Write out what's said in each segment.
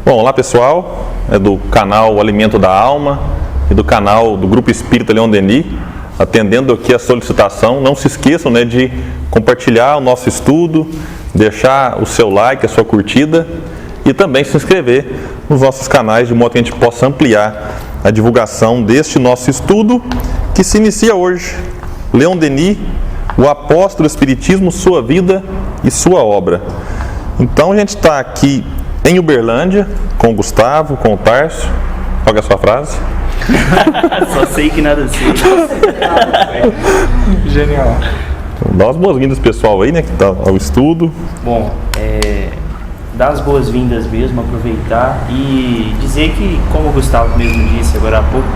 Bom, olá pessoal, é do canal Alimento da Alma e do canal do Grupo Espírita Leon Denis, atendendo aqui a solicitação. Não se esqueçam, de compartilhar o nosso estudo, deixar o seu like, a sua curtida e também se inscrever nos nossos canais, de modo que a gente possa ampliar a divulgação deste nosso estudo, que se inicia hoje. Leon Denis, o apóstolo do Espiritismo, sua vida e sua obra. Então a gente está aqui em Uberlândia, com o Gustavo, com o Tarso. Qual é a sua frase? Só sei que nada sei. Genial. Então, dá as boas-vindas pessoal aí, que está ao estudo. Bom, dar as boas-vindas mesmo, aproveitar e dizer que, como o Gustavo mesmo disse agora há pouco,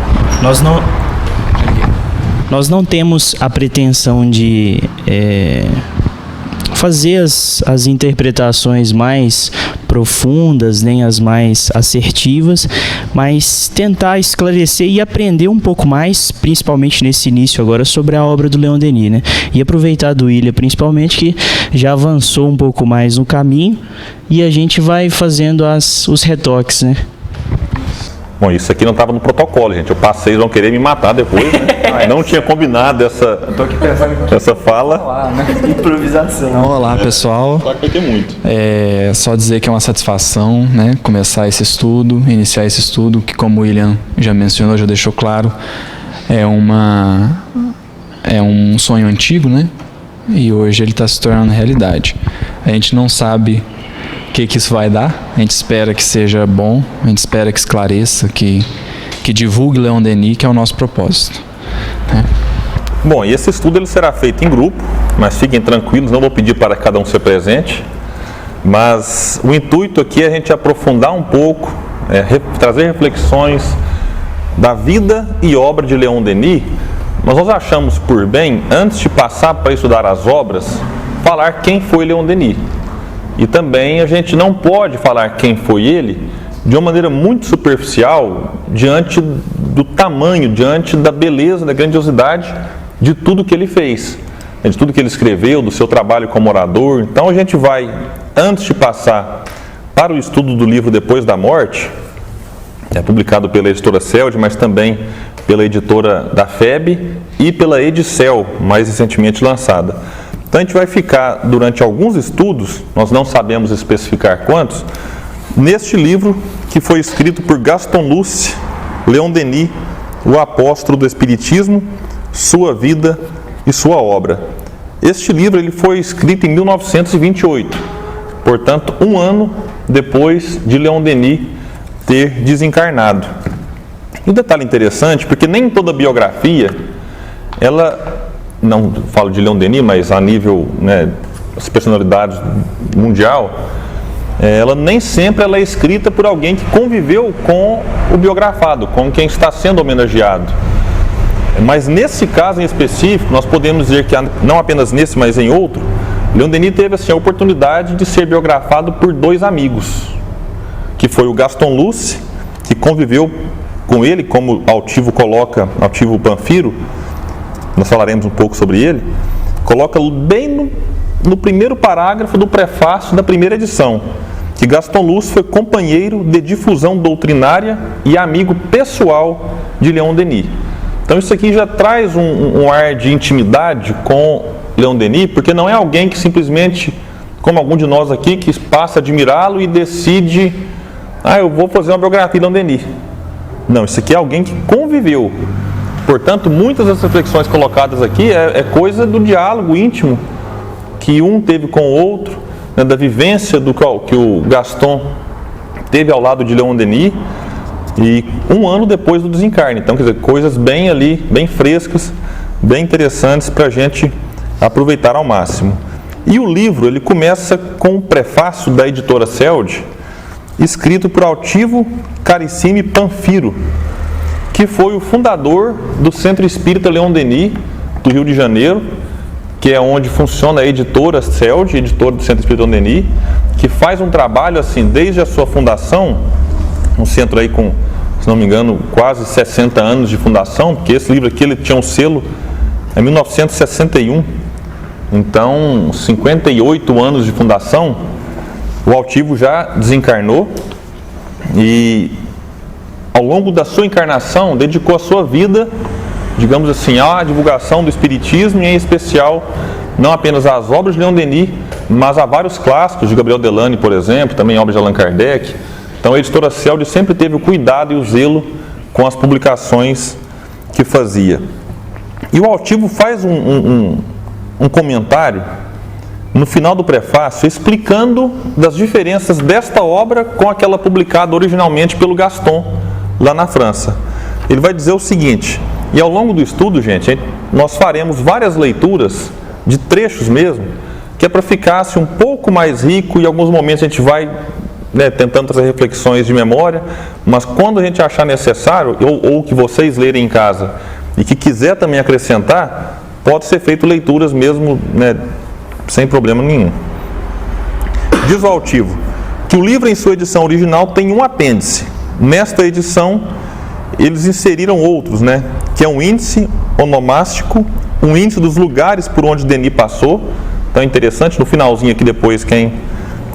nós não temos a pretensão de fazer as interpretações mais profundas, nem as mais assertivas, mas tentar esclarecer e aprender um pouco mais, principalmente nesse início agora, sobre a obra do Leon Denis, E aproveitar do William, principalmente, que já avançou um pouco mais no caminho, e a gente vai fazendo os retoques, Bom, isso aqui não estava no protocolo, gente. Eu passei, eles vão querer me matar depois, Não tinha combinado essa fala. Improvisação. Então, olá, pessoal. Só que vai ter muito. Só dizer que é uma satisfação, começar esse estudo, iniciar esse estudo, que, como o William já mencionou, já deixou claro, é um sonho antigo, E hoje ele está se tornando realidade. A gente não sabe o que isso vai dar. A gente espera que seja bom, a gente espera que esclareça, que divulgue Leon Denis, que é o nosso propósito. Bom, e esse estudo ele será feito em grupo, mas fiquem tranquilos, não vou pedir para cada um ser presente, mas o intuito aqui é a gente aprofundar um pouco, trazer reflexões da vida e obra de Leon Denis. Mas nós achamos por bem, antes de passar para estudar as obras, falar quem foi Leon Denis. E também a gente não pode falar quem foi ele de uma maneira muito superficial, diante do tamanho, diante da beleza, da grandiosidade de tudo que ele fez, de tudo que ele escreveu, do seu trabalho como orador. Então a gente vai, antes de passar para o estudo do livro Depois da Morte, publicado pela editora CELD, mas também pela editora da FEB e pela Edicel, mais recentemente lançada. Então a gente vai ficar durante alguns estudos, nós não sabemos especificar quantos, neste livro que foi escrito por Gaston Luce, Leon Denis, o apóstolo do Espiritismo, sua vida e sua obra. Este livro ele foi escrito em 1928, portanto, um ano depois de Leon Denis ter desencarnado. E um detalhe interessante, porque nem toda biografia, não falo de Leon Denis, mas a nível, das personalidades mundial, ela nem sempre é escrita por alguém que conviveu com o biografado, com quem está sendo homenageado. Mas nesse caso em específico, nós podemos dizer que, não apenas nesse, mas em outro, Leon Denis teve a oportunidade de ser biografado por dois amigos, que foi o Gaston Luce, que conviveu com ele, como Altivo Panfiro, nós falaremos um pouco sobre ele, coloca bem no primeiro parágrafo do prefácio da primeira edição, que Gaston Luce foi companheiro de difusão doutrinária e amigo pessoal de Leon Denis. Então isso aqui já traz um ar de intimidade com Leon Denis, porque não é alguém que simplesmente, como algum de nós aqui, que passa a admirá-lo e decide, eu vou fazer uma biografia de Leon Denis. Não, isso aqui é alguém que conviveu. Portanto, muitas das reflexões colocadas aqui é coisa do diálogo íntimo que um teve com o outro, da vivência que o Gaston teve ao lado de Leon Denis, e um ano depois do desencarne. Então, quer dizer, coisas bem frescas, bem interessantes para a gente aproveitar ao máximo. E o livro, ele começa com o prefácio da editora CELD, escrito por Altivo Carissime Panfiro, que foi o fundador do Centro Espírita Leon Denis, do Rio de Janeiro, que é onde funciona a editora CELD, editora do Centro Espírita Leon Denis, que faz um trabalho desde a sua fundação, um centro com, se não me engano, quase 60 anos de fundação, porque esse livro aqui ele tinha um selo em 1961, então 58 anos de fundação. O Altivo já desencarnou, E ao longo da sua encarnação, dedicou a sua vida, digamos assim, à divulgação do Espiritismo, e em especial, não apenas às obras de Leon Denis, mas a vários clássicos, de Gabriel Delany, por exemplo, também obras de Allan Kardec. Então a editora Cielde sempre teve o cuidado e o zelo com as publicações que fazia. E o Altivo faz um comentário no final do prefácio, explicando das diferenças desta obra com aquela publicada originalmente pelo Gaston, lá na França. Ele vai dizer o seguinte, e ao longo do estudo, gente, nós faremos várias leituras de trechos mesmo, que é para ficar assim, um pouco mais rico, e em alguns momentos a gente vai tentando trazer reflexões de memória, mas quando a gente achar necessário, ou que vocês lerem em casa, e que quiser também acrescentar, pode ser feito leituras mesmo, sem problema nenhum. Diz o Altivo que o livro em sua edição original tem um apêndice. Nesta edição, eles inseriram outros, que é um índice onomástico, um índice dos lugares por onde Denis passou. Então é interessante, no finalzinho aqui depois, quem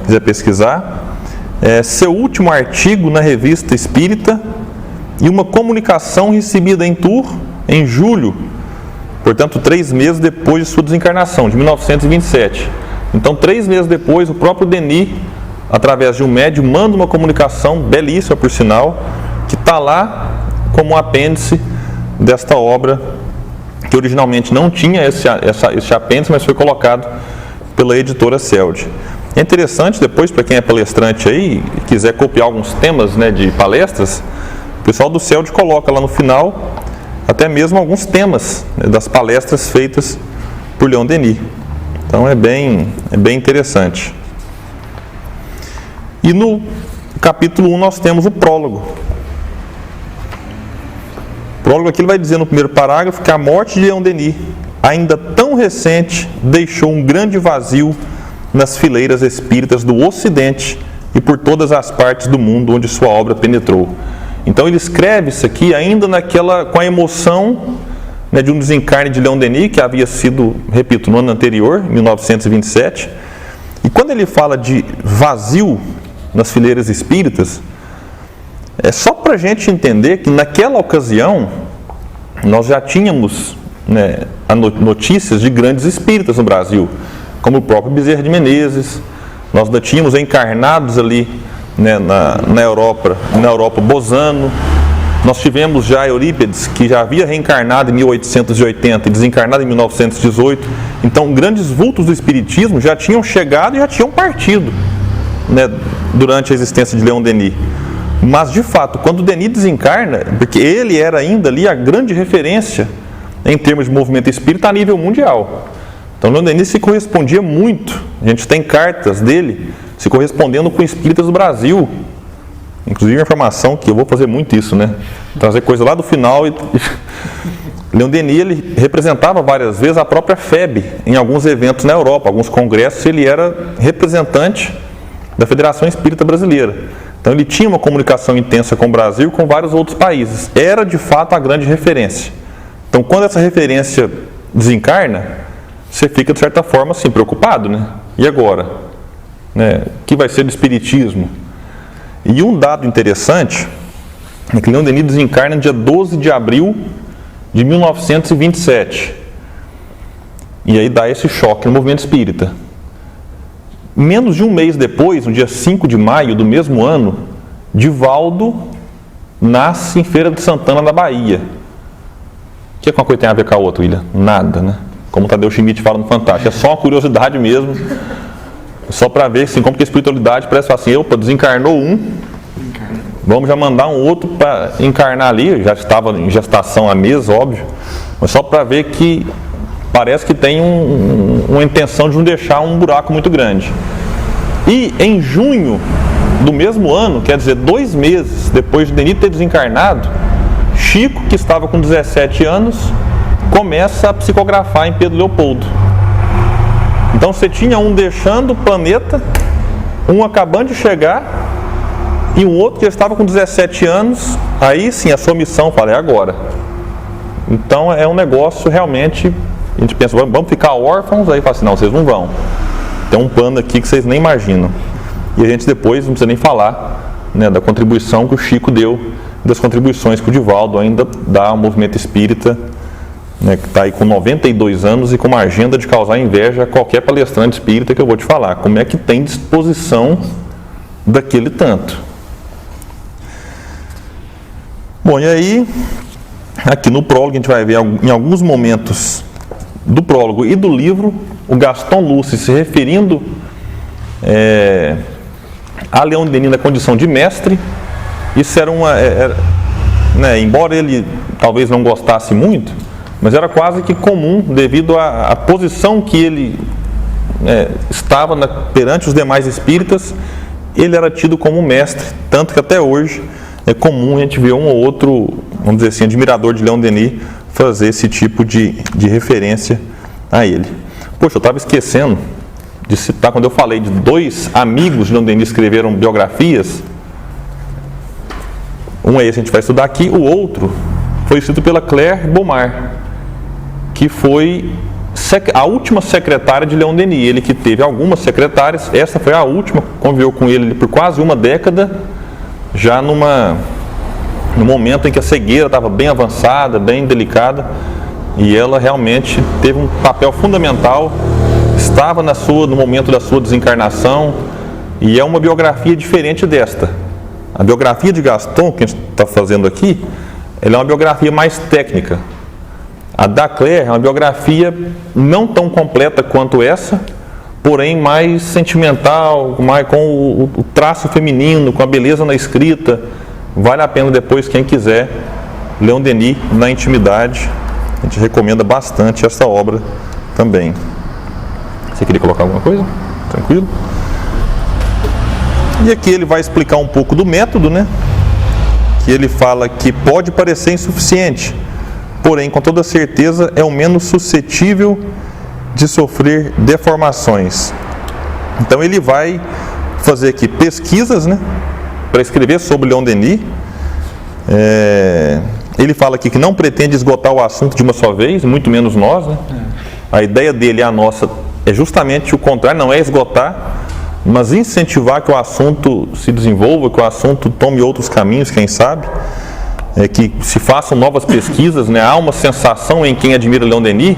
quiser pesquisar. Seu último artigo na Revista Espírita e uma comunicação recebida em Tours em julho, portanto 3 meses depois de sua desencarnação, de 1927. Então 3 meses depois, o próprio Denis, através de um médium, manda uma comunicação belíssima, por sinal, que está lá como um apêndice desta obra, que originalmente não tinha esse apêndice, mas foi colocado pela editora Cielde. É interessante depois, para quem é palestrante aí e quiser copiar alguns temas de palestras, o pessoal do Cielde coloca lá no final até mesmo alguns temas das palestras feitas por Leon Denis. Então é bem interessante. E no capítulo 1 nós temos o prólogo. O prólogo aqui ele vai dizer no primeiro parágrafo que a morte de Leon Denis, ainda tão recente, deixou um grande vazio nas fileiras espíritas do Ocidente e por todas as partes do mundo onde sua obra penetrou. Então ele escreve isso aqui ainda com a emoção de um desencarne de Leon Denis, que havia sido, repito, no ano anterior, 1927. E quando ele fala de vazio nas fileiras espíritas, é só para a gente entender que naquela ocasião nós já tínhamos notícias de grandes espíritas no Brasil, como o próprio Bezerra de Menezes. Nós ainda tínhamos encarnados ali na Europa Bozano. Nós tivemos já Eurípides, que já havia reencarnado em 1880 e desencarnado em 1918. Então, grandes vultos do Espiritismo já tinham chegado e já tinham partido durante a existência de Leon Denis. Mas, de fato, quando Denis desencarna, porque ele era ainda ali a grande referência em termos de movimento espírita a nível mundial. Então, Leon Denis se correspondia muito. A gente tem cartas dele se correspondendo com espíritas do Brasil. Inclusive a informação que eu vou fazer muito isso, trazer coisa lá do final. Leon Denis, ele representava várias vezes a própria FEB em alguns eventos na Europa, alguns congressos. Ele era representante da Federação Espírita Brasileira. Então ele tinha uma comunicação intensa com o Brasil e com vários outros países. Era de fato a grande referência. Então quando essa referência desencarna, você fica de certa forma assim, preocupado, E agora? O que vai ser do Espiritismo? E um dado interessante é que Leon Denis desencarna no dia 12 de abril de 1927. E aí dá esse choque no movimento espírita. Menos de um mês depois, no dia 5 de maio do mesmo ano, Divaldo nasce em Feira de Santana, da Bahia. O que uma coisa tem a ver com a outra, William? Nada, Como o Tadeu Schmidt fala no Fantástico. É só uma curiosidade mesmo. Só para ver assim, como que a espiritualidade parece assim, desencarnou um, vamos já mandar um outro para encarnar ali, já estava em gestação há meses, óbvio, mas só para ver que parece que tem uma intenção de não deixar um buraco muito grande. E em junho do mesmo ano, quer dizer, 2 meses depois de Denis ter desencarnado, Chico, que estava com 17 anos, começa a psicografar em Pedro Leopoldo. Então você tinha um deixando o planeta, um acabando de chegar e um outro que já estava com 17 anos, aí sim a sua missão, é agora. Então é um negócio realmente, a gente pensa, vamos ficar órfãos, aí fala assim, não, vocês não vão. Tem um plano aqui que vocês nem imaginam. E a gente depois, não precisa nem falar, né, da contribuição que o Chico deu, das contribuições que o Divaldo ainda dá ao movimento espírita, né, que está aí com 92 anos e com uma agenda de causar inveja a qualquer palestrante espírita que eu vou te falar. Como é que tem disposição daquele tanto? Bom, e aí, aqui no prólogo, a gente vai ver em alguns momentos do prólogo e do livro, o Gaston Luce se referindo a Leon Denis na condição de mestre. Isso era né, embora ele talvez não gostasse muito, mas era quase que comum devido à posição que ele estava perante os demais espíritas. Ele era tido como mestre, tanto que até hoje é comum a gente ver um ou outro, vamos dizer assim, admirador de Leon Denis fazer esse tipo de referência a ele. Poxa, eu estava esquecendo de citar, quando eu falei de 2 amigos de Leon Denis que escreveram biografias. Um é esse que a gente vai estudar aqui, o outro foi escrito pela Claire Beaumar, que foi a última secretária de Leon Denis. Ele que teve algumas secretárias, essa foi a última, conviveu com ele por quase uma década, já no momento em que a cegueira estava bem avançada, bem delicada, e ela realmente teve um papel fundamental, estava no momento da sua desencarnação, e é uma biografia diferente desta. A biografia de Gaston, que a gente está fazendo aqui, ela é uma biografia mais técnica. A da Claire é uma biografia não tão completa quanto essa, porém mais sentimental, com o traço feminino, com a beleza na escrita. Vale a pena depois, quem quiser, Leon Denis na intimidade. A gente recomenda bastante essa obra também. Você queria colocar alguma coisa? Tranquilo? E aqui ele vai explicar um pouco do método, né? Que ele fala que pode parecer insuficiente, porém, com toda certeza, é o menos suscetível de sofrer deformações. Então ele vai fazer aqui pesquisas, né, para escrever sobre Leon Denis. Ele fala aqui que não pretende esgotar o assunto de uma só vez, muito menos nós, né? A ideia dele e a nossa é justamente o contrário, não é esgotar, mas incentivar que o assunto se desenvolva, que o assunto tome outros caminhos, quem sabe, que se façam novas pesquisas, né? Há uma sensação em quem admira Leon Denis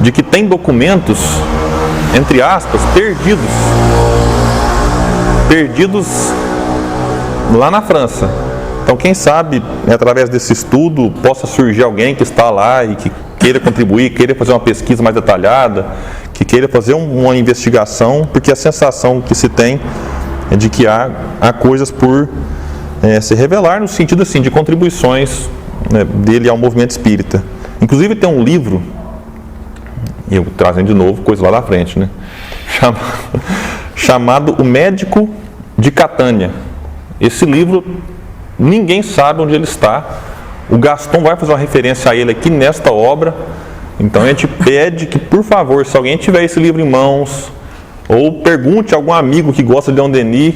de que tem documentos, entre aspas, perdidos lá na França. Então, quem sabe, através desse estudo, possa surgir alguém que está lá e que queira contribuir, queira fazer uma pesquisa mais detalhada, que queira fazer uma investigação, porque a sensação que se tem é de que há coisas por se revelar, no sentido assim, de contribuições, né, dele ao movimento espírita. Inclusive tem um livro, eu trazendo de novo coisa lá na frente, né, chamado O Médico de Catânia. Esse livro, ninguém sabe onde ele está. O Gaston vai fazer uma referência a ele aqui nesta obra. Então a gente pede que, por favor, se alguém tiver esse livro em mãos, ou pergunte a algum amigo que gosta de Leon Denis,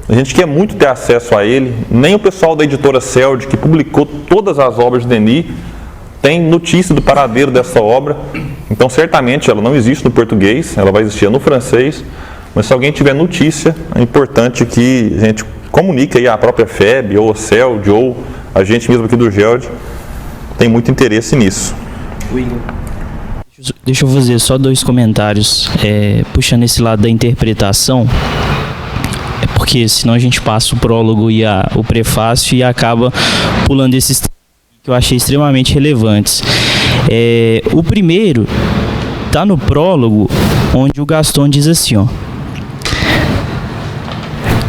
a gente quer muito ter acesso a ele. Nem o pessoal da editora Celd, que publicou todas as obras de Denis, tem notícia do paradeiro dessa obra. Então certamente ela não existe no português, ela vai existir no francês, mas se alguém tiver notícia, é importante que a gente comunique aí à própria FEB, ou a Celd, ou a gente mesmo aqui do GELD, tem muito interesse nisso. Deixa eu fazer só 2 comentários, puxando esse lado da interpretação, porque senão a gente passa o prólogo e o prefácio e acaba pulando esses que eu achei extremamente relevantes. O primeiro está no prólogo, onde o Gaston diz assim, ó,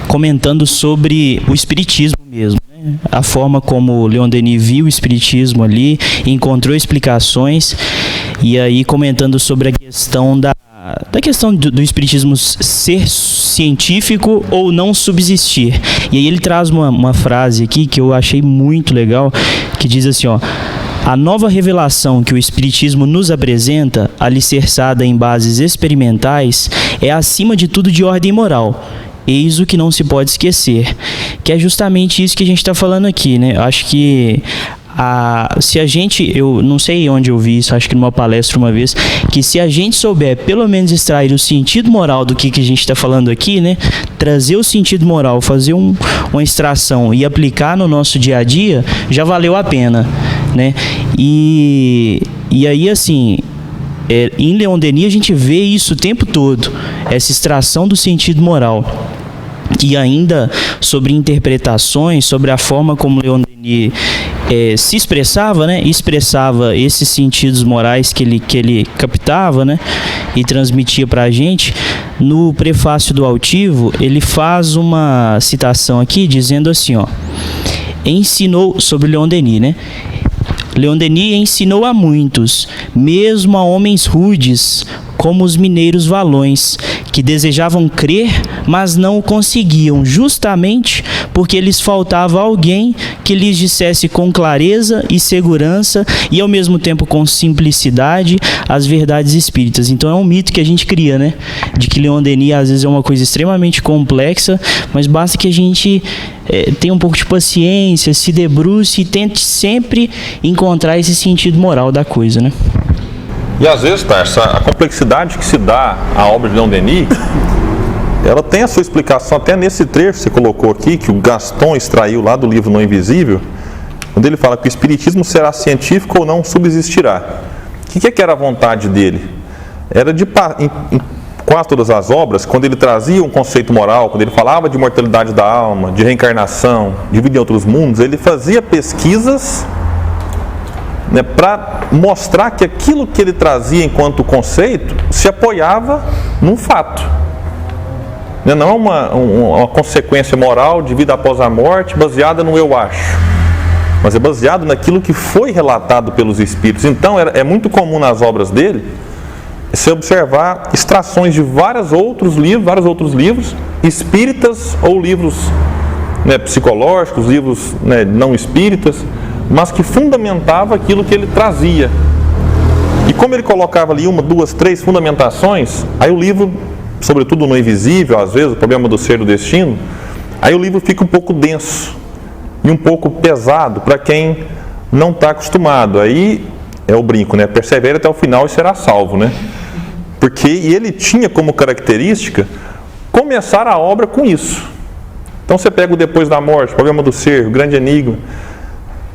comentando sobre o espiritismo mesmo, né? A forma como Leon Denis viu o espiritismo ali, encontrou explicações, e aí comentando sobre a questão da questão do espiritismo ser científico ou não subsistir. E aí ele traz uma frase aqui que eu achei muito legal, que diz assim, ó: a nova revelação que o espiritismo nos apresenta, alicerçada em bases experimentais, é acima de tudo de ordem moral. Eis o que não se pode esquecer, que é justamente isso que a gente está falando aqui, né? Eu acho que se a gente, eu não sei onde eu vi isso, acho que numa palestra uma vez, que se a gente souber pelo menos extrair o sentido moral do que a gente está falando aqui, né, trazer o sentido moral, fazer uma extração e aplicar no nosso dia a dia, já valeu a pena, né? E aí, assim, em Leon Denis a gente vê isso o tempo todo, essa extração do sentido moral. E ainda sobre interpretações, sobre a forma como Leon Denis se expressava, né? Expressava esses sentidos morais que ele captava, né? E transmitia para a gente. No prefácio do Altivo, ele faz uma citação aqui dizendo assim, ó, ensinou sobre Leon Denis, né? Leon Denis ensinou a muitos, mesmo a homens rudes, como os mineiros valões, que desejavam crer, mas não o conseguiam, justamente porque lhes faltava alguém que lhes dissesse com clareza e segurança e ao mesmo tempo com simplicidade as verdades espíritas. Então é um mito que a gente cria, né? De que Leon Denis às vezes é uma coisa extremamente complexa, mas basta que a gente tenha um pouco de paciência, se debruce e tente sempre encontrar esse sentido moral da coisa, né? E às vezes, Tarso, a complexidade que se dá à obra de Leon Denis, ela tem a sua explicação até nesse trecho que você colocou aqui, que o Gaston extraiu lá do livro No Invisível, quando ele fala que o espiritismo será científico ou não subsistirá. O que era a vontade dele? Era de, em quase todas as obras, quando ele trazia um conceito moral, quando ele falava de mortalidade da alma, de reencarnação, de vida em outros mundos, ele fazia pesquisas, né, para mostrar que aquilo que ele trazia enquanto conceito se apoiava num fato. Não é uma consequência moral de vida após a morte baseada no eu acho, mas é baseado naquilo que foi relatado pelos espíritos. Então é muito comum nas obras dele se observar extrações de vários outros livros espíritas ou livros, né, psicológicos, livros, né, não espíritas, mas que fundamentava aquilo que ele trazia. E como ele colocava ali 1, 2, 3 fundamentações, aí o livro, sobretudo no Invisível, às vezes, o problema do ser e do destino, aí o livro fica um pouco denso e um pouco pesado para quem não está acostumado. Aí é o brinco, né? Persevere até o final e será salvo, né? Porque ele tinha como característica começar a obra com isso. Então você pega o Depois da Morte, o Problema do Ser, o Grande Enigma,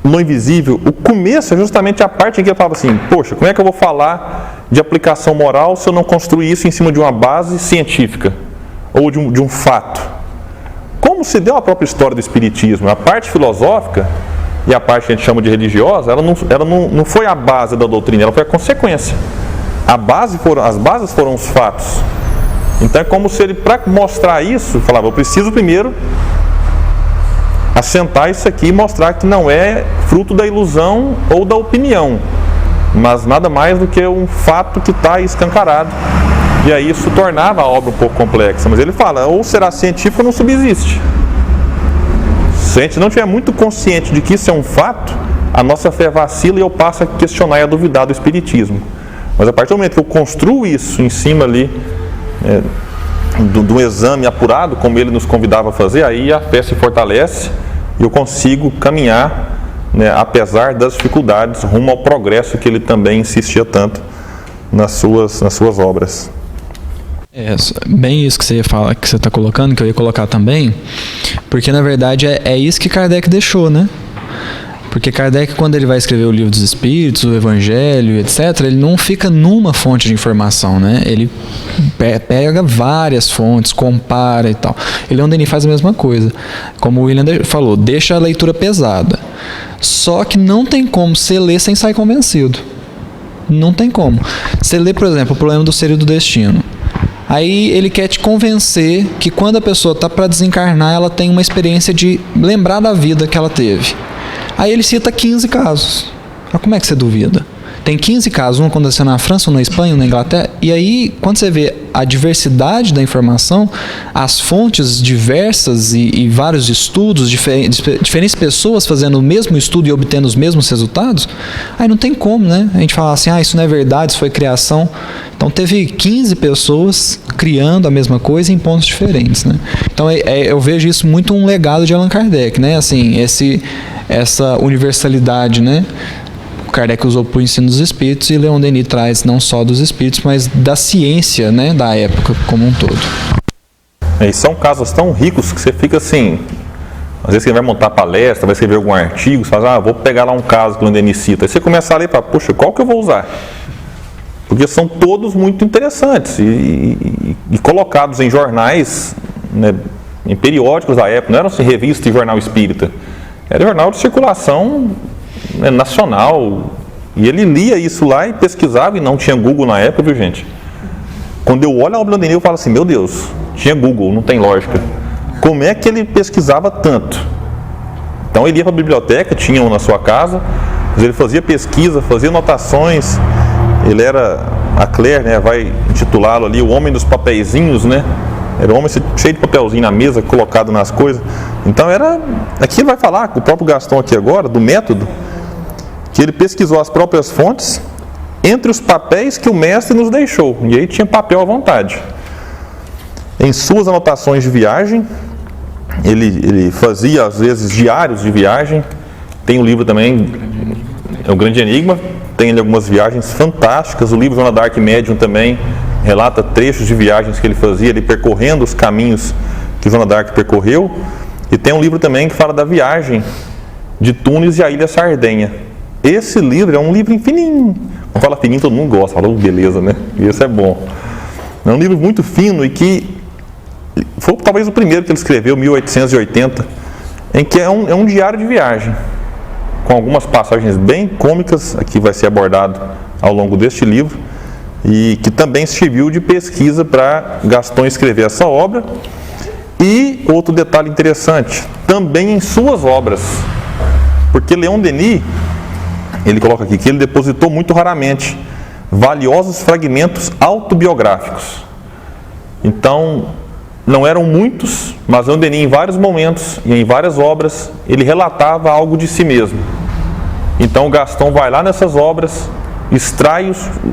No Invisível, o começo é justamente a parte em que eu falava assim, poxa, como é que eu vou falar de aplicação moral se eu não construir isso em cima de uma base científica ou de um fato? Como se deu a própria história do Espiritismo, a parte filosófica e a parte que a gente chama de religiosa, ela não foi a base da doutrina, ela foi a consequência. As bases foram os fatos. Então é como se ele, para mostrar isso, falava, eu preciso primeiro assentar isso aqui e mostrar que não é fruto da ilusão ou da opinião, mas nada mais do que um fato que está escancarado. E aí isso tornava a obra um pouco complexa. Mas ele fala, ou será científico ou não subsiste. Se a gente não estiver muito consciente de que isso é um fato, a nossa fé vacila e eu passo a questionar e a duvidar do Espiritismo. Mas a partir do momento que eu construo isso em cima ali do exame apurado, como ele nos convidava a fazer, aí a fé se fortalece e eu consigo caminhar, né, apesar das dificuldades, rumo ao progresso que ele também insistia tanto nas suas obras. Bem isso que você fala, que você está colocando, que eu ia colocar também, porque na verdade é isso que Kardec deixou, né? Porque Kardec, quando ele vai escrever o Livro dos Espíritos, o Evangelho, etc., ele não fica numa fonte de informação, né? Ele pega várias fontes, compara e tal. E Leon Denis faz a mesma coisa. Como o William falou, deixa a leitura pesada. Só que não tem como você ler sem sair convencido. Não tem como. Você lê, por exemplo, o Problema do Ser e do Destino. Aí ele quer te convencer que quando a pessoa está para desencarnar, ela tem uma experiência de lembrar da vida que ela teve. Aí ele cita 15 casos. Mas como é que você duvida? Tem 15 casos, um aconteceu na França, um na Espanha, um na Inglaterra. E aí, quando você vê a diversidade da informação, as fontes diversas e vários estudos, diferentes pessoas fazendo o mesmo estudo e obtendo os mesmos resultados, aí não tem como, né? A gente falar assim, isso não é verdade, isso foi criação. Então teve 15 pessoas criando a mesma coisa em pontos diferentes, né? Então eu vejo isso muito um legado de Allan Kardec, né? Assim, essa universalidade, né? Kardec usou para o ensino dos espíritos e Leon Denis traz não só dos espíritos, mas da ciência, né, da época como um todo. E são casos tão ricos que você fica assim, às vezes você vai montar palestra, vai escrever algum artigo, você fala, vou pegar lá um caso que o Leon Denis cita. Aí você começa a ler e fala, poxa, qual que eu vou usar? Porque são todos muito interessantes e colocados em jornais, né, em periódicos da época, não eram assim, revista e jornal espírita, era jornal de circulação, né, nacional, e ele lia isso lá e pesquisava, e não tinha Google na época, viu, gente? Quando eu olho a obra do Denis, eu falo assim, meu Deus, tinha Google, não tem lógica. Como é que ele pesquisava tanto? Então ele ia para a biblioteca, tinha um na sua casa, ele fazia pesquisa, fazia anotações. Ele era, a Claire, né, vai intitulá-lo ali, o homem dos papeizinhos, né? Era um homem cheio de papelzinho na mesa, colocado nas coisas. Então aqui ele vai falar, o próprio Gaston aqui agora, do método, que ele pesquisou as próprias fontes entre os papéis que o mestre nos deixou. E aí tinha papel à vontade. Em suas anotações de viagem, ele fazia às vezes diários de viagem. Tem um livro também, é o Grande Enigma, tem algumas viagens fantásticas. O livro Joana d'Arc Médium também relata trechos de viagens que ele fazia, ele percorrendo os caminhos que Joana d'Arc percorreu. E tem um livro também que fala da viagem de Tunis e a Ilha Sardenha. Esse livro é um livro fininho. Quando fala fininho, todo mundo gosta, fala, beleza, né? E esse é bom. É um livro muito fino e que foi talvez o primeiro que ele escreveu, 1880, em que é um diário de viagem, com algumas passagens bem cômicas, aqui vai ser abordado ao longo deste livro, e que também serviu de pesquisa para Gaston escrever essa obra. E outro detalhe interessante, também em suas obras, porque Leon Denis, ele coloca aqui que ele depositou muito raramente valiosos fragmentos autobiográficos. Então, não eram muitos, mas Leon Denis, em vários momentos e em várias obras, ele relatava algo de si mesmo. Então, Gaston vai lá nessas obras, extrai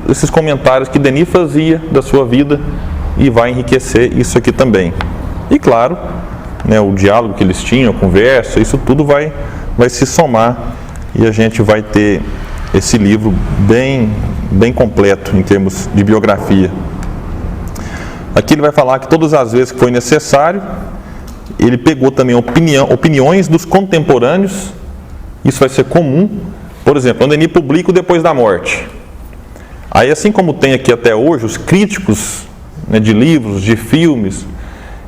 esses comentários que Denis fazia da sua vida e vai enriquecer isso aqui também. E claro, né, o diálogo que eles tinham, a conversa, isso tudo vai se somar e a gente vai ter esse livro bem completo em termos de biografia. Aqui ele vai falar que todas as vezes que foi necessário, ele pegou também opiniões dos contemporâneos. Isso vai ser comum. Por exemplo, o Denis publica Depois da Morte. Aí, assim como tem aqui até hoje os críticos, né, de livros, de filmes,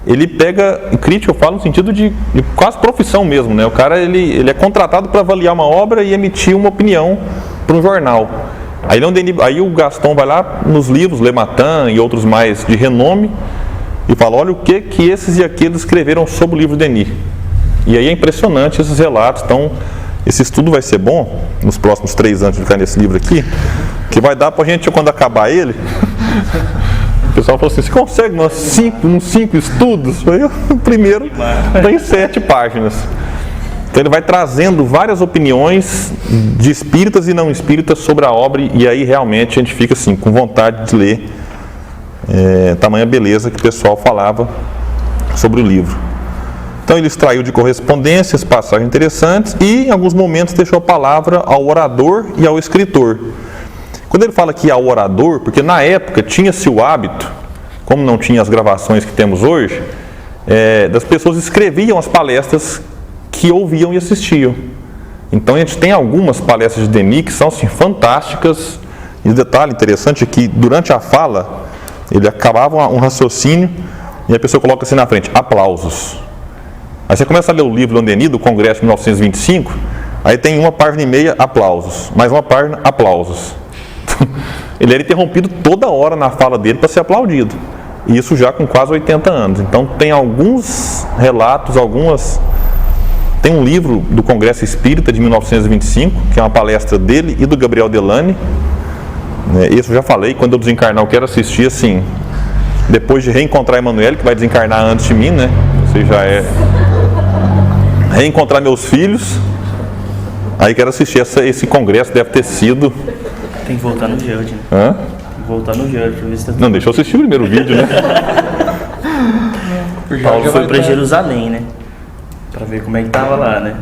ele pega, e crítico eu falo no sentido de quase profissão mesmo, né? O cara ele é contratado para avaliar uma obra e emitir uma opinião para um jornal. Aí o Gaston vai lá nos livros, Le Matin e outros mais de renome, e fala, olha o que esses e aqueles escreveram sobre o livro Denis. E aí é impressionante esses relatos. Então, esse estudo vai ser bom, nos próximos 3 anos de ficar nesse livro aqui, que vai dar para a gente, quando acabar ele, o pessoal falou assim, você consegue uns 5 estudos? O primeiro tem 7 páginas. Então ele vai trazendo várias opiniões de espíritas e não espíritas sobre a obra, e aí realmente a gente fica assim, com vontade de ler tamanha beleza que o pessoal falava sobre o livro. Então ele extraiu de correspondências passagens interessantes e em alguns momentos deixou a palavra ao orador e ao escritor. Quando ele fala aqui ao orador, porque na época tinha-se o hábito, como não tinha as gravações que temos hoje, das pessoas escreviam as palestras que ouviam e assistiam. Então a gente tem algumas palestras de Denis que são assim, fantásticas. E um detalhe interessante é que durante a fala ele acabava um raciocínio e a pessoa coloca assim na frente, aplausos. Aí você começa a ler o livro Leon Denis do Congresso de 1925, aí tem 1 página e meia, aplausos, mais 1 página, aplausos. Ele era interrompido toda hora na fala dele para ser aplaudido. E isso já com quase 80 anos. Então tem alguns relatos, Tem um livro do Congresso Espírita de 1925, que é uma palestra dele e do Gabriel Delany. Esse eu já falei, quando eu desencarnar eu quero assistir assim. depois de reencontrar Emanuele, que vai desencarnar antes de mim, né? Você já é. Reencontrar meus filhos. Aí quero assistir esse congresso, deve ter sido. Tem que voltar no Gerald, né? Hã? Tem que voltar no Gerald pra ver se tá... Não, deixa eu assistir o primeiro vídeo, né? Paulo foi para Jerusalém, né? Para ver como é que tava lá, né?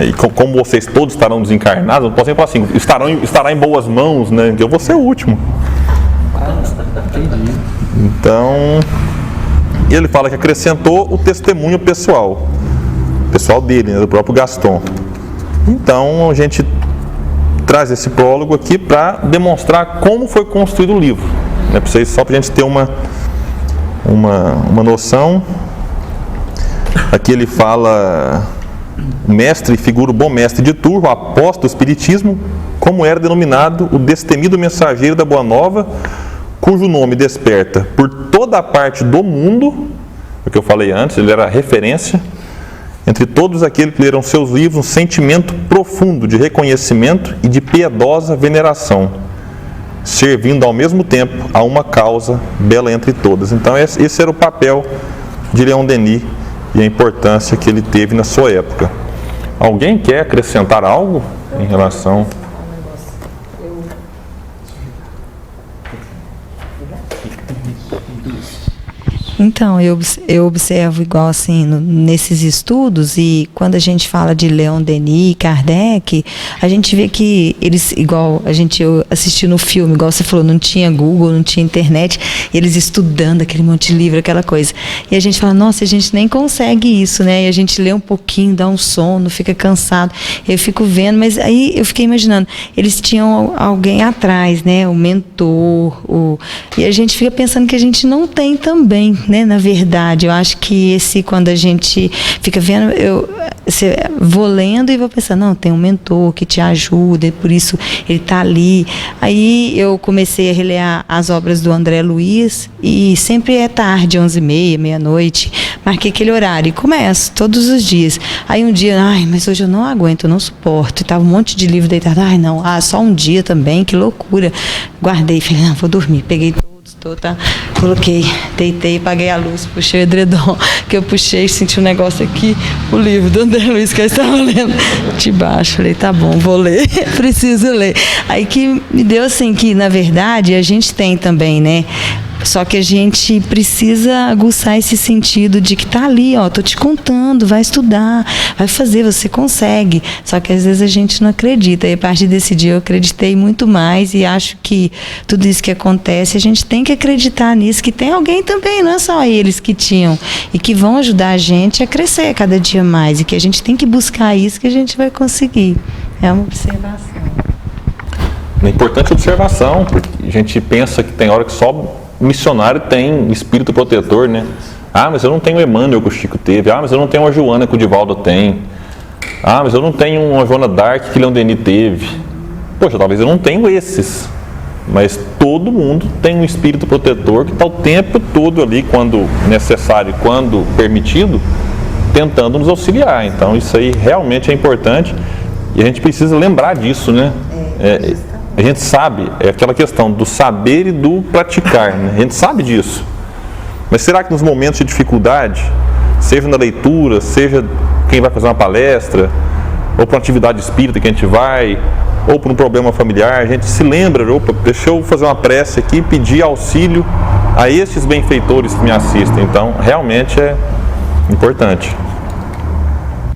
E como vocês todos estarão desencarnados, não posso nem falar assim, estará em boas mãos, né? Eu vou ser o último. Entendi. Então, ele fala que acrescentou o testemunho pessoal dele, né? Do próprio Gaston. Então, a gente traz esse prólogo aqui para demonstrar como foi construído o livro, né? Só para a gente ter uma noção. Aqui ele fala: mestre, figura o bom mestre de Tours, o apóstolo do Espiritismo, como era denominado o destemido mensageiro da Boa Nova, cujo nome desperta por toda a parte do mundo, o que eu falei antes, ele era referência, entre todos aqueles que leram seus livros, um sentimento profundo de reconhecimento e de piedosa veneração, servindo ao mesmo tempo a uma causa bela entre todas. Então esse era o papel de Leon Denis e a importância que ele teve na sua época. Alguém quer acrescentar algo em relação? Então, eu observo igual assim, nesses estudos, e quando a gente fala de Leon Denis, Kardec, a gente vê que eles, igual eu assisti no filme, igual você falou, não tinha Google, não tinha internet, eles estudando aquele monte de livro, aquela coisa. E a gente fala, nossa, a gente nem consegue isso, né? E a gente lê um pouquinho, dá um sono, fica cansado. Eu fico vendo, mas aí eu fiquei imaginando, eles tinham alguém atrás, né? O mentor, e a gente fica pensando que a gente não tem também, né? Na verdade, eu acho que quando a gente fica vendo, vou lendo e vou pensando, não, tem um mentor que te ajuda, e por isso ele está ali. Aí eu comecei a reler as obras do André Luiz, e sempre é tarde, 11h30, meia-noite, marquei aquele horário e começo todos os dias. Aí um dia, mas hoje eu não aguento, eu não suporto, e tava um monte de livro deitado, só um dia também, que loucura. Guardei, falei, não, vou dormir, peguei tá? Coloquei, deitei, apaguei a luz, puxei o edredom, que eu puxei, senti um negócio aqui, o livro do André Luiz que eu estava lendo de baixo, falei, tá bom, vou ler, preciso ler. Aí que me deu assim, que na verdade a gente tem também, né? Só que a gente precisa aguçar esse sentido de que tá ali, tô te contando, vai estudar, vai fazer, você consegue. Só que às vezes a gente não acredita. E a partir desse dia eu acreditei muito mais, e acho que tudo isso que acontece, a gente tem que acreditar nisso, que tem alguém também, não é só eles que tinham, e que vão ajudar a gente a crescer cada dia mais, e que a gente tem que buscar isso, que a gente vai conseguir. É uma observação. É importante observação, porque a gente pensa que tem hora que só missionário tem espírito protetor, né? Mas eu não tenho o Emmanuel que o Chico teve. Mas eu não tenho a Joana que o Divaldo tem. Mas eu não tenho uma Joana d'Arc que Leon Denis teve. Poxa, talvez eu não tenho esses. Mas todo mundo tem um espírito protetor que está o tempo todo ali, quando necessário, quando permitido, tentando nos auxiliar. Então isso aí realmente é importante, e a gente precisa lembrar disso, né? A gente sabe, é aquela questão do saber e do praticar, né? A gente sabe disso. Mas será que nos momentos de dificuldade, seja na leitura, seja quem vai fazer uma palestra, ou para uma atividade espírita que a gente vai, ou para um problema familiar, a gente se lembra, deixa eu fazer uma prece aqui e pedir auxílio a esses benfeitores que me assistem. Então, realmente é importante.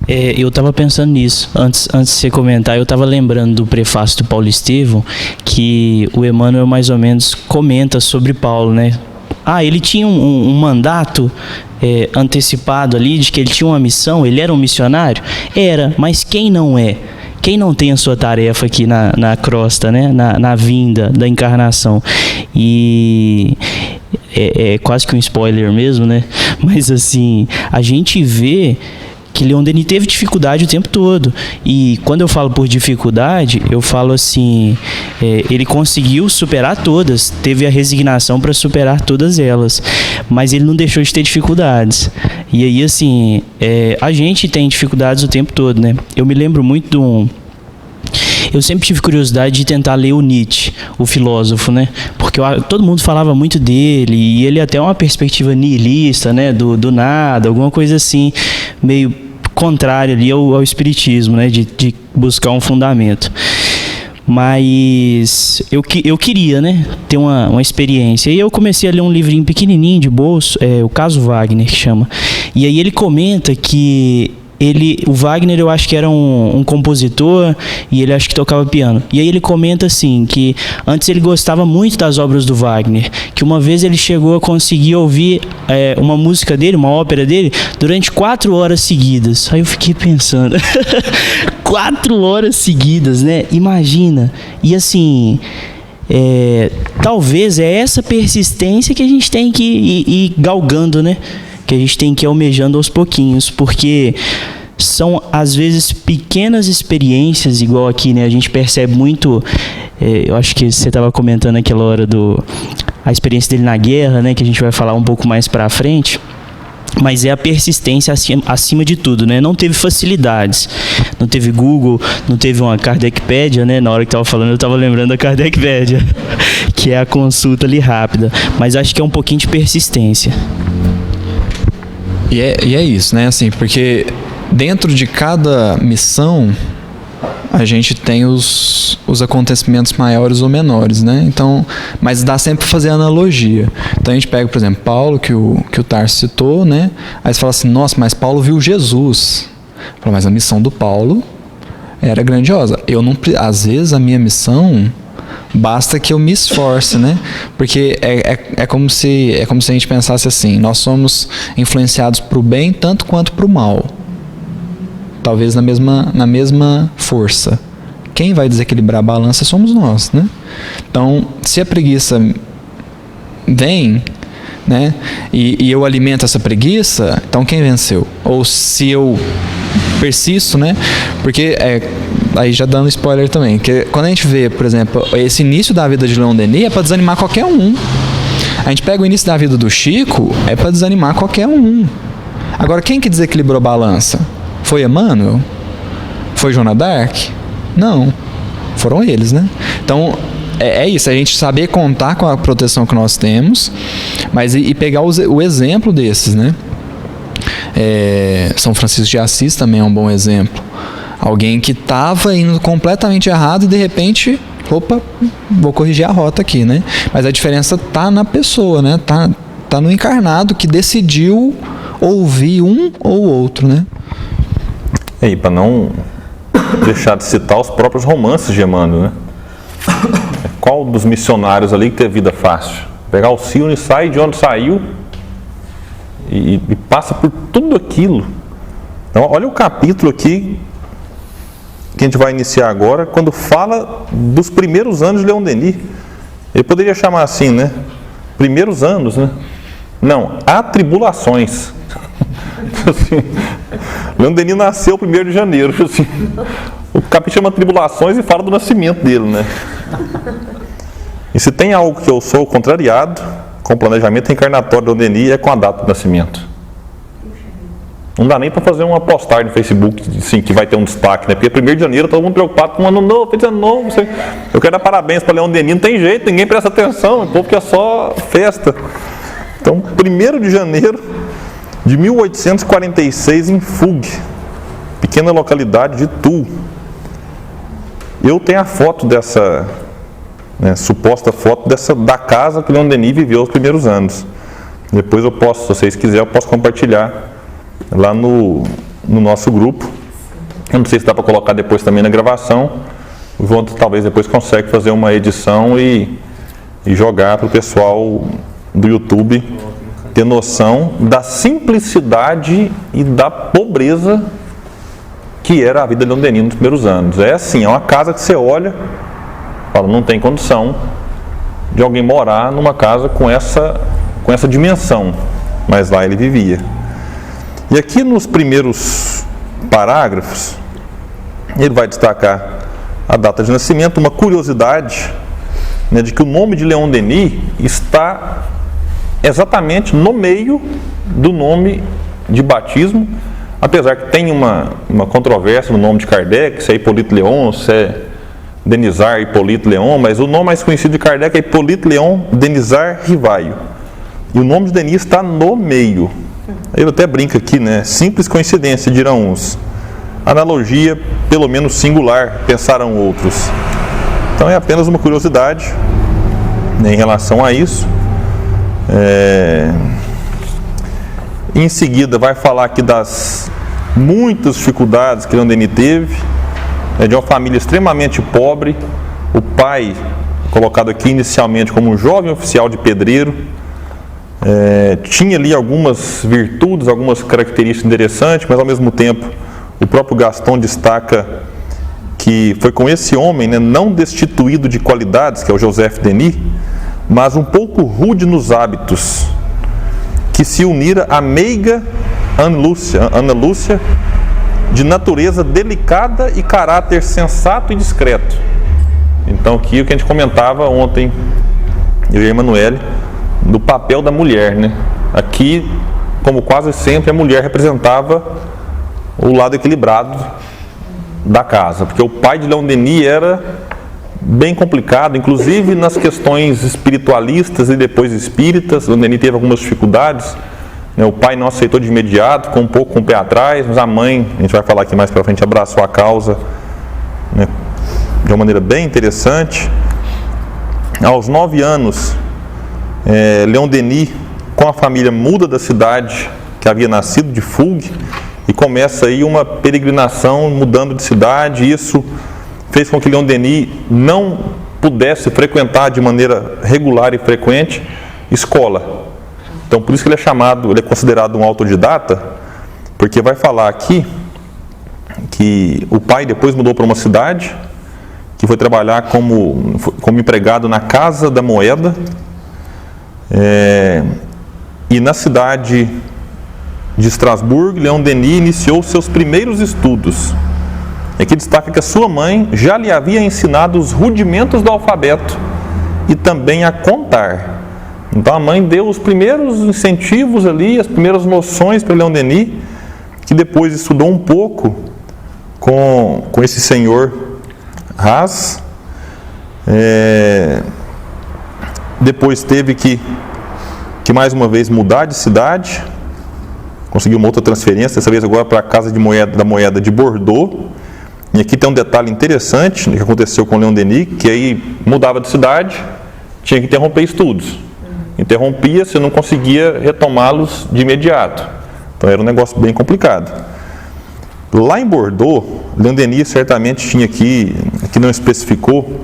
Eu estava pensando nisso, antes de você comentar, eu estava lembrando do prefácio do Paulo Estevão, que o Emmanuel mais ou menos comenta sobre Paulo, né? Ele tinha um mandato antecipado ali, de que ele tinha uma missão, ele era um missionário? Era, mas quem não é? Quem não tem a sua tarefa aqui na crosta, né? Na vinda da encarnação? E é quase que um spoiler mesmo, né? Mas assim, a gente vê que Leon Denis teve dificuldade o tempo todo. E quando eu falo por dificuldade, eu falo assim, ele conseguiu superar todas, teve a resignação para superar todas elas, mas ele não deixou de ter dificuldades. E aí, assim, a gente tem dificuldades o tempo todo, né? Eu me lembro muito eu sempre tive curiosidade de tentar ler o Nietzsche, o filósofo, né? Porque todo mundo falava muito dele, e ele até uma perspectiva nihilista, né? Do nada, alguma coisa assim, meio contrária ali ao espiritismo, né? De buscar um fundamento. Mas eu queria, né, ter uma experiência. E eu comecei a ler um livrinho pequenininho de bolso, o Caso Wagner, que chama. E aí ele comenta que o Wagner, eu acho que era um compositor, e ele acho que tocava piano. E aí ele comenta assim, que antes ele gostava muito das obras do Wagner, que uma vez ele chegou a conseguir ouvir uma música dele, uma ópera dele, durante 4 horas seguidas. Aí eu fiquei pensando, 4 horas seguidas, né? Imagina. E assim, talvez é essa persistência que a gente tem que ir galgando, né? Que a gente tem que ir almejando aos pouquinhos, porque são às vezes pequenas experiências, igual aqui, né? A gente percebe muito, eu acho que você estava comentando aquela hora a experiência dele na guerra, né? Que a gente vai falar um pouco mais pra frente. Mas é a persistência acima de tudo, né? Não teve facilidades, não teve Google, não teve uma Kardecpédia, né? Na hora que estava falando, eu estava lembrando da Kardecpédia, que é a consulta ali rápida. Mas acho que é um pouquinho de persistência. E é isso, né? Assim, porque dentro de cada missão a gente tem os acontecimentos maiores ou menores, né? Então, mas dá sempre para fazer analogia. Então a gente pega, por exemplo, Paulo, que o Tarso citou, né? Aí você fala assim, nossa, mas Paulo viu Jesus. Fala, mas a missão do Paulo era grandiosa. Às vezes a minha missão basta que eu me esforce, né? Porque é como se a gente pensasse assim, nós somos influenciados para o bem tanto quanto para o mal. Talvez na mesma força. Quem vai desequilibrar a balança somos nós, né? Então, se a preguiça vem, né? E eu alimento essa preguiça, então quem venceu? Ou se eu persisto, né? Porque aí já dando spoiler também, que quando a gente vê, por exemplo, esse início da vida de Leon Denis é para desanimar qualquer um. A gente pega o início da vida do Chico, é para desanimar qualquer um. Agora, quem que desequilibrou a balança? Foi Emmanuel? Foi Joana d'Arc? Não. Foram eles, né? Então, é isso, a gente saber contar com a proteção que nós temos, mas e pegar o exemplo desses, né? São Francisco de Assis também é um bom exemplo. Alguém que estava indo completamente errado e de repente, opa, vou corrigir a rota aqui, né? Mas a diferença tá na pessoa, né? Tá no encarnado que decidiu ouvir um ou outro, né? E para não deixar de citar os próprios romances de Emmanuel, né? Qual dos missionários ali que teve vida fácil? Pegar o Alcione, sai de onde saiu e passa por tudo aquilo. Então, olha o capítulo aqui que a gente vai iniciar agora, quando fala dos primeiros anos de Leon Denis. Ele poderia chamar assim, né? Primeiros anos, né? Não, atribulações. Assim, Leon Denis nasceu 1º de janeiro. Assim, o capítulo chama Tribulações e fala do nascimento dele, né? E se tem algo que eu sou contrariado com o planejamento encarnatório de Leon Denis, é com a data do nascimento. Não dá nem para fazer uma postagem no Facebook assim, que vai ter um destaque, né? Porque 1º de janeiro todo mundo preocupado com um ano novo, feliz ano novo. Eu quero dar parabéns para Leon Denis, não tem jeito, ninguém presta atenção, o povo quer só festa. Então, 1º de janeiro de 1846, em Fugue, pequena localidade de Toul. Eu tenho a foto dessa, né, suposta foto da casa que Leon Denis viveu os primeiros anos. Depois eu posso, se vocês quiserem, eu posso compartilhar lá no nosso grupo. Eu não sei se dá para colocar depois também na gravação. O João talvez depois consegue fazer uma edição e jogar para o pessoal do YouTube ter noção da simplicidade e da pobreza que era a vida de Leon Denis nos primeiros anos. É assim, é uma casa que você olha, fala, não tem condição de alguém morar numa casa com essa dimensão, mas lá ele vivia. E aqui nos primeiros parágrafos, ele vai destacar a data de nascimento, uma curiosidade, né, de que o nome de Leon Denis está exatamente no meio do nome de batismo, apesar que tem uma controvérsia no nome de Kardec, se é Hipólito Léon, se é Denisard Hippolyte Léon, mas o nome mais conhecido de Kardec é Hippolyte Léon Denisard Rivaio. E o nome de Denis está no meio. Ele até brinca aqui, né? Simples coincidência, dirão uns. Analogia, pelo menos singular, pensarão outros. Então é apenas uma curiosidade, né, em relação a isso. Em seguida vai falar aqui das muitas dificuldades que Leon Denis teve, de uma família extremamente pobre. O pai, colocado aqui inicialmente como um jovem oficial de pedreiro, tinha ali algumas virtudes, algumas características interessantes, mas ao mesmo tempo o próprio Gaston destaca que foi com esse homem, né, não destituído de qualidades, que é o Joseph Denis, mas um pouco rude nos hábitos, que se unira à meiga Ana Lúcia, de natureza delicada e caráter sensato e discreto. Então aqui o que a gente comentava ontem, eu e a Emanuele, do papel da mulher, né? Aqui, como quase sempre, a mulher representava o lado equilibrado da casa, porque o pai de Leon Denis era bem complicado, inclusive nas questões espiritualistas e depois espíritas. Leon Denis teve algumas dificuldades, né? O pai não aceitou de imediato, com um pouco com o pé atrás, mas a mãe, a gente vai falar aqui mais para frente, abraçou a causa, né, de uma maneira bem interessante. Aos 9 anos, Leon Denis, com a família, muda da cidade que havia nascido, de Fulgue, e começa aí uma peregrinação, mudando de cidade. Isso fez com que Leon Denis não pudesse frequentar de maneira regular e frequente escola. Então por isso que ele é considerado um autodidata, porque vai falar aqui que o pai depois mudou para uma cidade, que foi trabalhar como empregado na Casa da Moeda, e na cidade de Estrasburgo, Leon Denis iniciou seus primeiros estudos. Aqui destaca que a sua mãe já lhe havia ensinado os rudimentos do alfabeto e também a contar. Então a mãe deu os primeiros incentivos ali, as primeiras noções para Leon Denis, que depois estudou um pouco com esse senhor Haas. Depois teve que mais uma vez mudar de cidade, conseguiu uma outra transferência, dessa vez agora para a Casa da Moeda de Bordeaux. E aqui tem um detalhe interessante, né, que aconteceu com Leon Denis, que aí mudava de cidade, tinha que interromper estudos. Interrompia, você não conseguia retomá-los de imediato. Então era um negócio bem complicado. Lá em Bordeaux, Leon Denis certamente tinha aqui não especificou,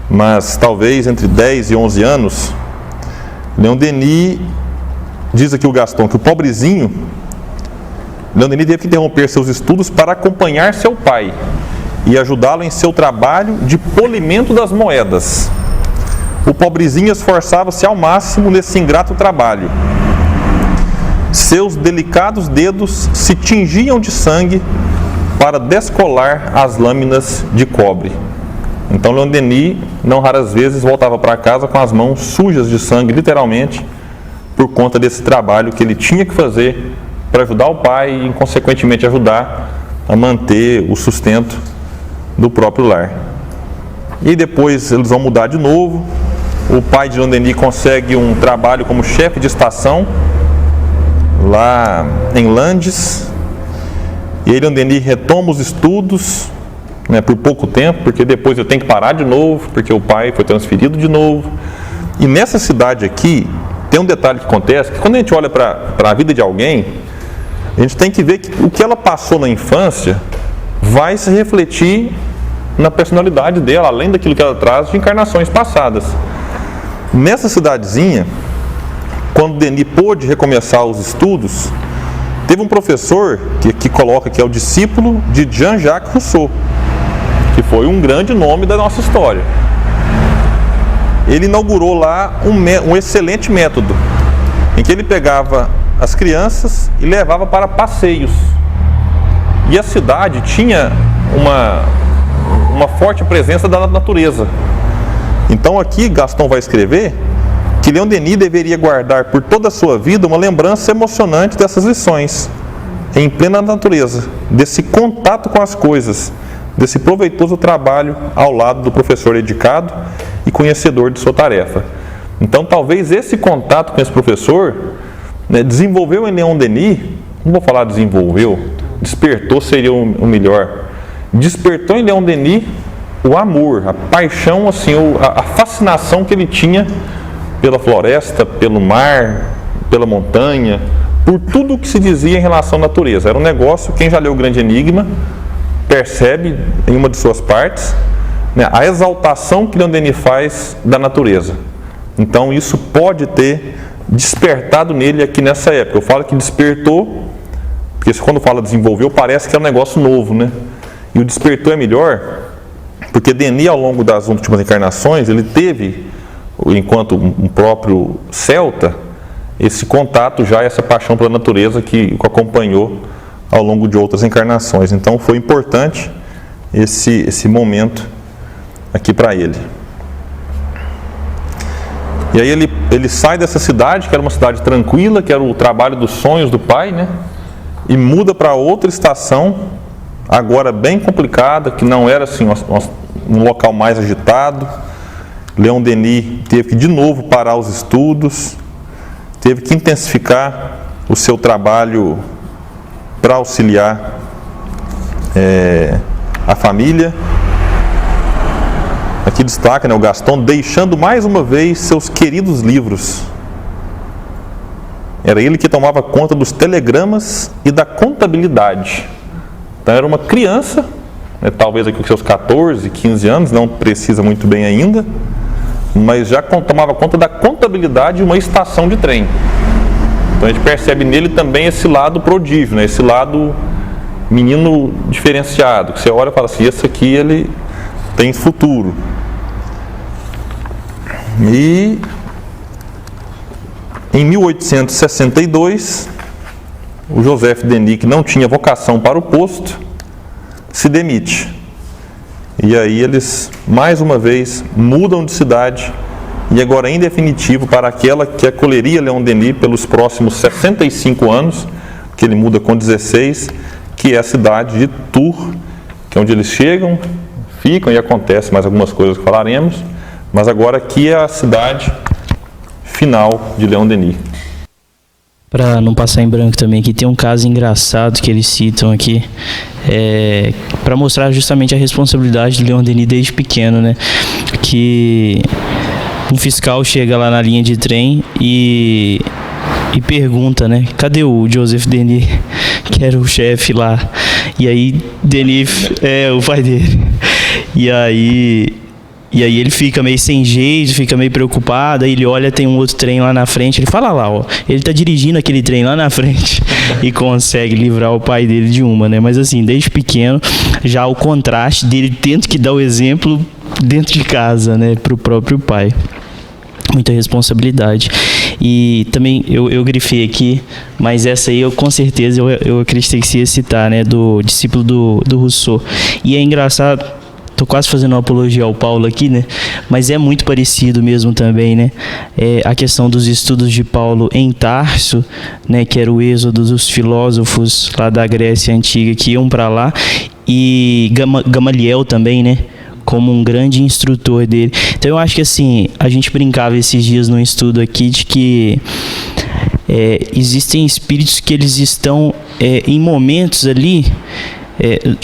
mas talvez entre 10 e 11 anos, Leon Denis, diz aqui o Gaston, que o pobrezinho, Leon Denis teve que interromper seus estudos para acompanhar seu pai e ajudá-lo em seu trabalho de polimento das moedas. O pobrezinho esforçava-se ao máximo nesse ingrato trabalho. Seus delicados dedos se tingiam de sangue para descolar as lâminas de cobre. Então Leon Denis, não raras vezes, voltava para casa com as mãos sujas de sangue, literalmente, por conta desse trabalho que ele tinha que fazer para ajudar o pai e, consequentemente, ajudar a manter o sustento do próprio lar. E depois eles vão mudar de novo. O pai de Leon Denis consegue um trabalho como chefe de estação lá em Landes. E aí Leon Denis retoma os estudos, né, por pouco tempo, porque depois eu tenho que parar de novo, porque o pai foi transferido de novo. E nessa cidade aqui, tem um detalhe que acontece, que quando a gente olha para a vida de alguém, a gente tem que ver que o que ela passou na infância vai se refletir na personalidade dela, além daquilo que ela traz de encarnações passadas. Nessa cidadezinha, quando Denis pôde recomeçar os estudos, teve um professor que coloca que é o discípulo de Jean-Jacques Rousseau, que foi um grande nome da nossa história. Ele inaugurou lá um excelente método, em que ele pegava as crianças e levava para passeios. E a cidade tinha uma forte presença da natureza. Então aqui Gaston vai escrever que Leon Denis deveria guardar por toda a sua vida uma lembrança emocionante dessas lições, em plena natureza, desse contato com as coisas, desse proveitoso trabalho ao lado do professor dedicado e conhecedor de sua tarefa. Então, talvez esse contato com esse professor, né, desenvolveu em Leon Denis, não vou falar desenvolveu, despertou seria o melhor, despertou em Leon Denis o amor, a paixão, assim, a fascinação que ele tinha pela floresta, pelo mar, pela montanha, por tudo o que se dizia em relação à natureza. Era um negócio, quem já leu O Grande Enigma, percebe em uma de suas partes, né, a exaltação que Leon Denis faz da natureza. Então isso pode ter despertado nele aqui nessa época. Eu falo que despertou, porque quando fala desenvolveu, parece que é um negócio novo, né? E o despertou é melhor, porque Denis, ao longo das últimas encarnações, ele teve, enquanto um próprio celta, esse contato já, essa paixão pela natureza que o acompanhou ao longo de outras encarnações. Então foi importante esse momento aqui para ele. E aí ele sai dessa cidade, que era uma cidade tranquila, que era o trabalho dos sonhos do pai, né? E muda para outra estação, agora bem complicada, que não era assim um local mais agitado. Leon Denis teve que de novo parar os estudos, teve que intensificar o seu trabalho para auxiliar a família. Aqui destaca, né, o Gaston, deixando mais uma vez seus queridos livros. Era ele que tomava conta dos telegramas e da contabilidade. Então era uma criança, né, talvez aqui com seus 14, 15 anos, não precisa muito bem ainda, mas já tomava conta da contabilidade de uma estação de trem. Então a gente percebe nele também esse lado prodígio, né, esse lado menino diferenciado, que você olha e fala assim, esse aqui ele tem futuro. E em 1862, o Joseph Denis, que não tinha vocação para o posto, se demite. E aí eles, mais uma vez, mudam de cidade, e agora em definitivo para aquela que acolheria Leon Denis pelos próximos 65 anos, que ele muda com 16, que é a cidade de Tours, que é onde eles chegam, ficam e acontece mais algumas coisas que falaremos, mas agora aqui é a cidade final de Leon Denis. Para não passar em branco também, aqui tem um caso engraçado que eles citam aqui, para mostrar justamente a responsabilidade de Leon Denis desde pequeno, né? Que um fiscal chega lá na linha de trem e pergunta, né? Cadê o Joseph Denis, que era o chefe lá? E aí Denis é o pai dele. E aí ele fica meio sem jeito, fica meio preocupado, aí ele olha, tem um outro trem lá na frente, ele fala lá, ó, ele tá dirigindo aquele trem lá na frente e consegue livrar o pai dele de uma, né? Mas assim, desde pequeno, já o contraste dele tendo que dar o exemplo dentro de casa, né, pro próprio pai. Muita responsabilidade. E também eu grifei aqui, mas essa aí eu com certeza eu acreditei que se ia citar, né, do discípulo do Rousseau. E é engraçado, tô quase fazendo uma apologia ao Paulo aqui, né? Mas é muito parecido mesmo também, né? A questão dos estudos de Paulo em Tarso, né? Que era o êxodo dos filósofos lá da Grécia Antiga que iam para lá, e Gamaliel também, né? Como um grande instrutor dele. Então eu acho que assim, a gente brincava esses dias num estudo aqui de que existem espíritos que eles estão em momentos ali.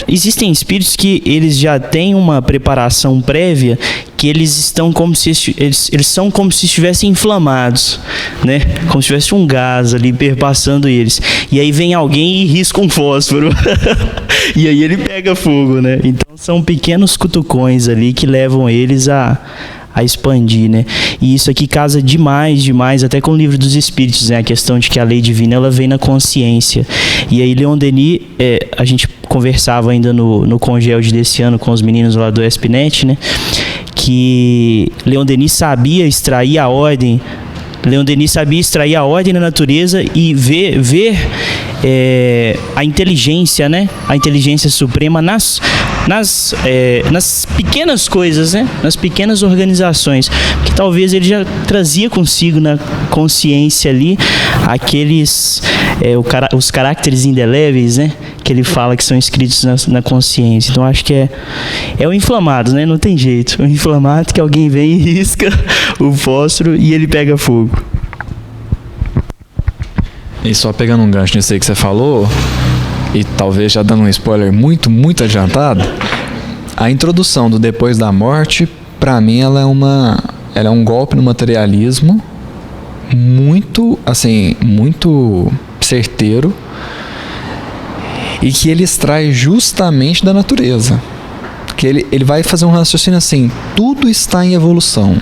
Existem espíritos que eles já têm uma preparação prévia, que eles estão como se eles são como se estivessem inflamados, né? Como se tivesse um gás ali perpassando eles. E aí vem alguém e risca um fósforo. E aí ele pega fogo, né? Então são pequenos cutucões ali que levam eles a expandir, né? E isso aqui casa demais, até com o Livro dos Espíritos, né? A questão de que a lei divina, ela vem na consciência. E aí Leon Denis, a gente conversava ainda no Congel desse ano com os meninos lá do ESPNet, né? Que Leon Denis sabia extrair a ordem da natureza e ver a inteligência, né? A inteligência suprema nas pequenas coisas, né? Nas pequenas organizações, que talvez ele já trazia consigo na consciência ali aqueles os caracteres indeléveis, né? que ele fala que são escritos na consciência. Então acho que é o inflamado, né? Não tem jeito. O inflamado que alguém vem e risca o fósforo e ele pega fogo. E só pegando um gancho nisso aí que você falou, e talvez já dando um spoiler muito, muito adiantado, a introdução do Depois da Morte, pra mim, ela é um golpe no materialismo muito, assim, muito certeiro, e que ele extrai justamente da natureza. Que ele vai fazer um raciocínio assim: tudo está em evolução.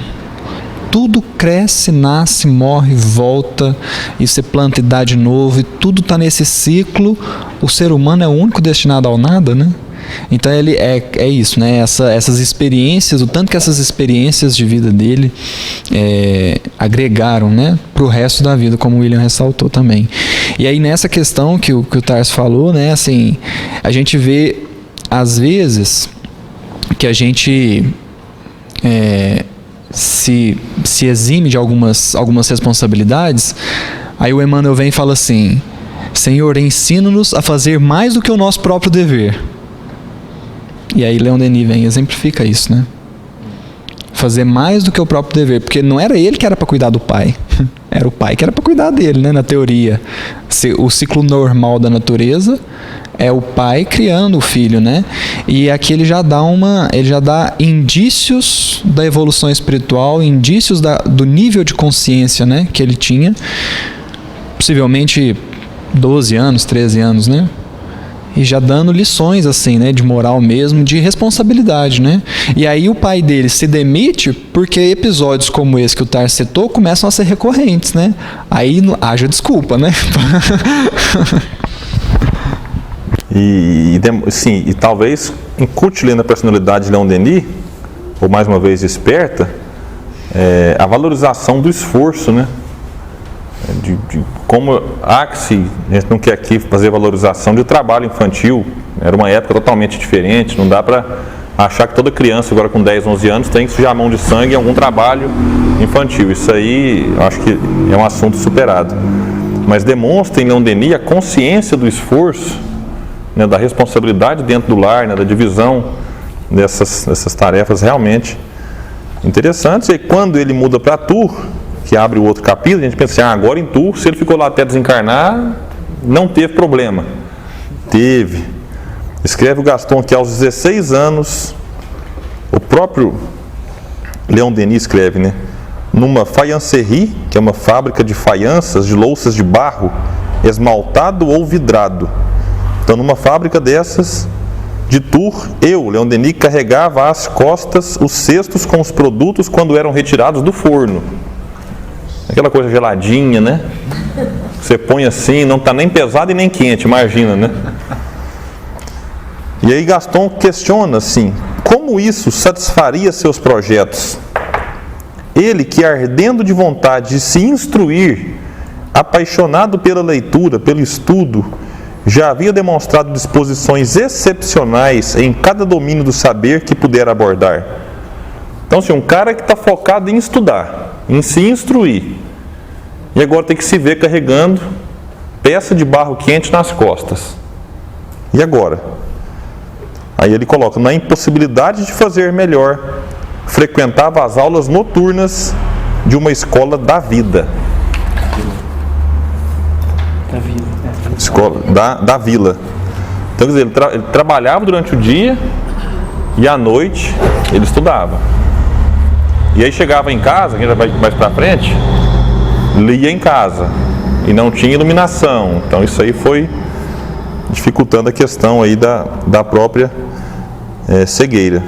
Tudo cresce, nasce, morre, volta, e você planta e dá de novo, e tudo está nesse ciclo. O ser humano é o único destinado ao nada, né? Então ele é isso, né? Essas experiências, o tanto que essas experiências de vida dele agregaram, né, para o resto da vida, como o William ressaltou também. E aí nessa questão que o Tarso falou, né, assim, a gente vê às vezes que a gente se exime de algumas responsabilidades. Aí o Emmanuel vem e fala assim: Senhor, ensina-nos a fazer mais do que o nosso próprio dever. E aí Leon Denis vem e exemplifica isso, né? Fazer mais do que o próprio dever, porque não era ele que era para cuidar do pai, era o pai que era para cuidar dele, né? Na teoria, o ciclo normal da natureza é o pai criando o filho, né? E aqui ele já dá indícios da evolução espiritual, indícios do nível de consciência, né, que ele tinha, possivelmente 12 anos, 13 anos, né? E já dando lições assim, né, de moral mesmo, de responsabilidade, né? E aí o pai dele se demite porque episódios como esse que o Tarso citou começam a ser recorrentes, né? Aí haja desculpa, né? Sim, e talvez incute-lhe na personalidade de Leon Denis, ou mais uma vez desperta, a valorização do esforço, né? De como a gente não quer aqui fazer valorização de trabalho infantil, era uma época totalmente diferente, não dá para achar que toda criança agora com 10, 11 anos tem que sujar a mão de sangue em algum trabalho infantil. Isso aí eu acho que é um assunto superado, mas demonstra em Leon Denis a consciência do esforço, né, da responsabilidade dentro do lar, né, da divisão dessas tarefas realmente interessantes. E quando ele muda para Tours, que abre o outro capítulo, a gente pensa assim: agora em Tours, se ele ficou lá até desencarnar, não teve problema. Teve. Escreve o Gaston que aos 16 anos, o próprio Leon Denis escreve, né, numa faïencerie, que é uma fábrica de faianças, de louças de barro, esmaltado ou vidrado. Então, numa fábrica dessas, de Tours, Leon Denis, carregava às costas os cestos com os produtos quando eram retirados do forno. Aquela coisa geladinha, né? Você põe assim, não está nem pesado e nem quente, imagina, né? E aí Gaston questiona assim: como isso satisfaria seus projetos? Ele que, ardendo de vontade de se instruir, apaixonado pela leitura, pelo estudo, já havia demonstrado disposições excepcionais em cada domínio do saber que pudera abordar. Então, assim, um cara que está focado em estudar, em se instruir, e agora tem que se ver carregando peça de barro quente nas costas. E agora? Aí ele coloca: na impossibilidade de fazer melhor, frequentava as aulas noturnas de uma escola da vida. Escola da vila. Então, quer dizer, ele trabalhava durante o dia e à noite ele estudava. E aí chegava em casa, que a gente vai mais para frente, lia em casa e não tinha iluminação. Então isso aí foi dificultando a questão aí da própria cegueira.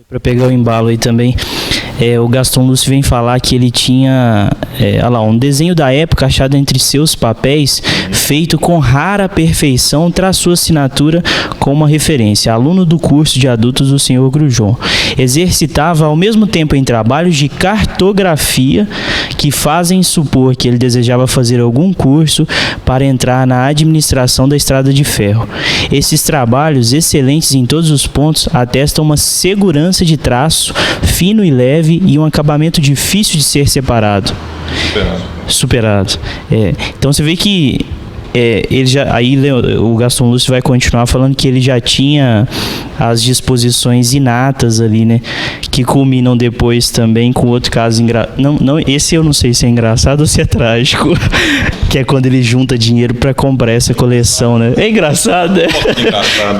Para pegar o embalo aí também, o Gaston Lúcio vem falar que ele tinha um desenho da época achado entre seus papéis, feito com rara perfeição, traz sua assinatura com uma referência: aluno do curso de adultos do Sr. Grujon. Exercitava ao mesmo tempo em trabalhos de cartografia que fazem supor que ele desejava fazer algum curso para entrar na administração da estrada de ferro. Esses trabalhos, excelentes em todos os pontos, atestam uma segurança de traço fino e leve e um acabamento difícil de ser superado. Então você vê que o Gaston Lúcio vai continuar falando que ele já tinha as disposições inatas ali, né? Que culminam depois também com outro caso não, esse eu não sei se é engraçado ou se é trágico, que é quando ele junta dinheiro para comprar essa coleção, né? É engraçado, né?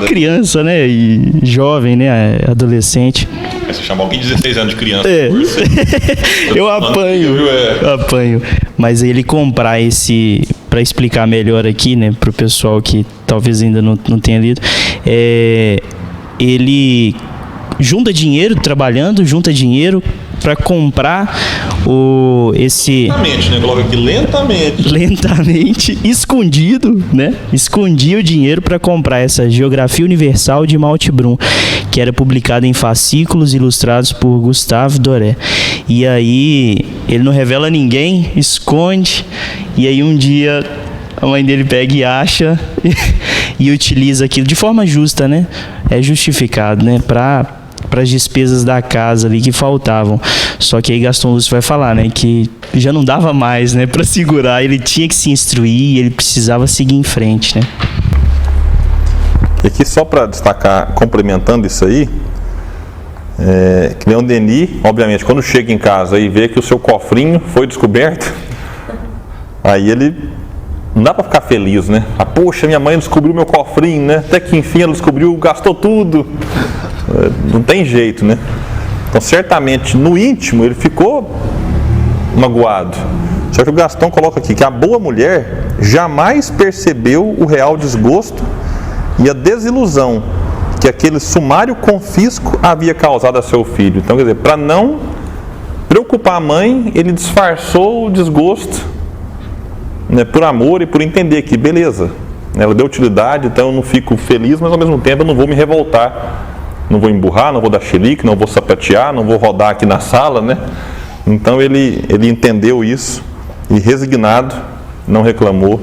Criança, né? E jovem, né? Adolescente. Você chama alguém de 16 anos de criança. Eu apanho. Mas ele comprar para explicar melhor aqui, né, pro pessoal que talvez ainda não tenha lido, ele junta dinheiro para comprar lentamente, né? Coloca aqui lentamente, escondido, né? Escondia o dinheiro para comprar essa Geografia Universal de Maltbrun, que era publicada em fascículos ilustrados por Gustave Doré. E aí ele não revela a ninguém, esconde, e aí um dia a mãe dele pega e acha e utiliza aquilo de forma justa, né? É justificado, né? Para as despesas da casa ali que faltavam. Só que aí Gaston Lúcio vai falar, né, que já não dava mais, né, para segurar, ele tinha que se instruir, ele precisava seguir em frente, né? E aqui só para destacar, complementando isso aí, que Leon Denis, obviamente, quando chega em casa e vê que o seu cofrinho foi descoberto, aí ele não dá para ficar feliz, né? Poxa, minha mãe descobriu meu cofrinho, né? Até que enfim ela descobriu, gastou tudo. Não tem jeito, né? Então, certamente, no íntimo, ele ficou magoado. Só que o Gastão coloca aqui que a boa mulher jamais percebeu o real desgosto e a desilusão que aquele sumário confisco havia causado a seu filho. Então, quer dizer, para não preocupar a mãe, ele disfarçou o desgosto, né, por amor e por entender que, beleza, ela deu utilidade, então eu não fico feliz, mas ao mesmo tempo eu não vou me revoltar. Não vou emburrar, não vou dar chilique, não vou sapatear, não vou rodar aqui na sala, né? Então ele entendeu isso e, resignado, não reclamou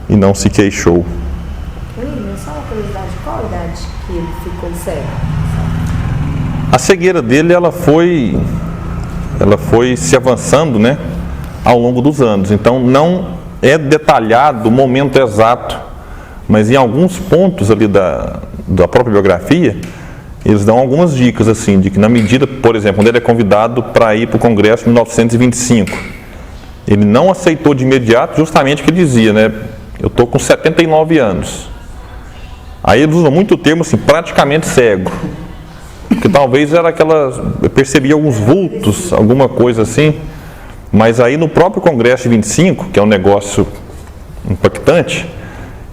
e não se queixou. Só uma curiosidade, qual a idade que ele ficou cego? A cegueira dele, ela foi se avançando, né, ao longo dos anos. Então não é detalhado o momento exato, mas em alguns pontos ali da própria biografia, eles dão algumas dicas, assim, de que na medida, por exemplo, quando ele é convidado para ir para o Congresso em 1925, ele não aceitou de imediato justamente o que ele dizia, né? Eu estou com 79 anos. Aí eles usam muito o termo assim, praticamente cego. Porque talvez era eu percebia alguns vultos, alguma coisa assim, mas aí no próprio Congresso de 25, que é um negócio impactante,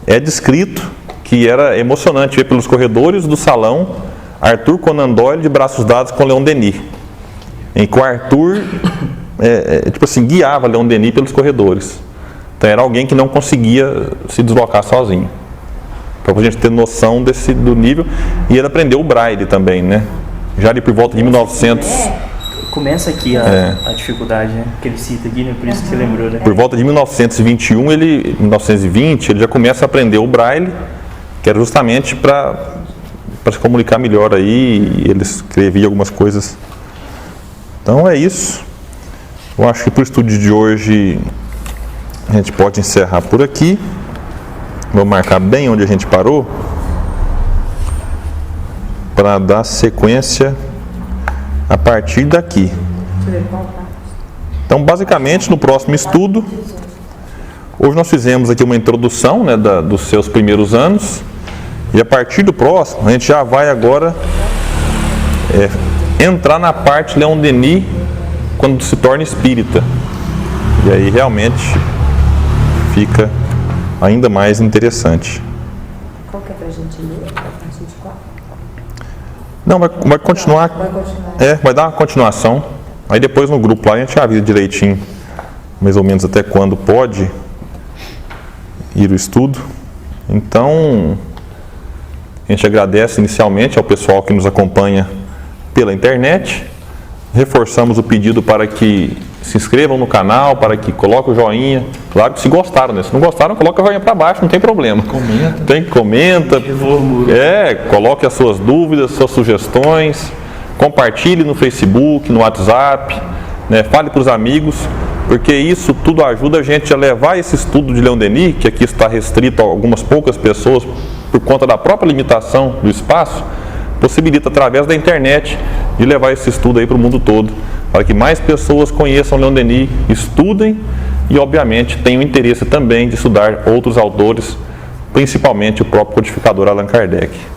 é descrito que era emocionante ver pelos corredores do salão Arthur Conan Doyle de braços dados com Leon Denis, em que o Arthur tipo assim, guiava Leon Denis pelos corredores. Então era alguém que não conseguia se deslocar sozinho, para a gente ter noção do nível. E ele aprendeu o braille também, né? Já ali por volta de 1900. Começa aqui a dificuldade, né? Que ele cita aqui, né? Por isso que você lembrou, né? Por volta de 1921, 1920, ele já começa a aprender o braille, que era justamente para se comunicar melhor aí, ele escrevia algumas coisas. Então é isso. Eu acho que para o estudo de hoje a gente pode encerrar por aqui. Vou marcar bem onde a gente parou para dar sequência a partir daqui. Então, basicamente, no próximo estudo, hoje nós fizemos aqui uma introdução, né, dos seus primeiros anos. E a partir do próximo, a gente já vai agora entrar na parte Leon Denis quando se torna espírita. E aí realmente fica ainda mais interessante. Qual que é pra gente ler? A partir de qual? Não, vai continuar. Vai dar uma continuação. Aí depois no grupo lá a gente avisa direitinho, mais ou menos até quando pode ir o estudo. Então, a gente agradece inicialmente ao pessoal que nos acompanha pela internet. Reforçamos o pedido para que se inscrevam no canal, para que coloquem o joinha. Claro que se gostaram, né? Se não gostaram, coloca o joinha para baixo, não tem problema. Comenta. Coloque as suas dúvidas, suas sugestões. Compartilhe no Facebook, no WhatsApp, né? Fale para os amigos. porque isso tudo ajuda a gente a levar esse estudo de Leon Denis, que aqui está restrito a algumas poucas pessoas por conta da própria limitação do espaço, possibilita através da internet de levar esse estudo aí para o mundo todo, para que mais pessoas conheçam Leon Denis, estudem e obviamente tenham interesse também de estudar outros autores, principalmente o próprio codificador Allan Kardec.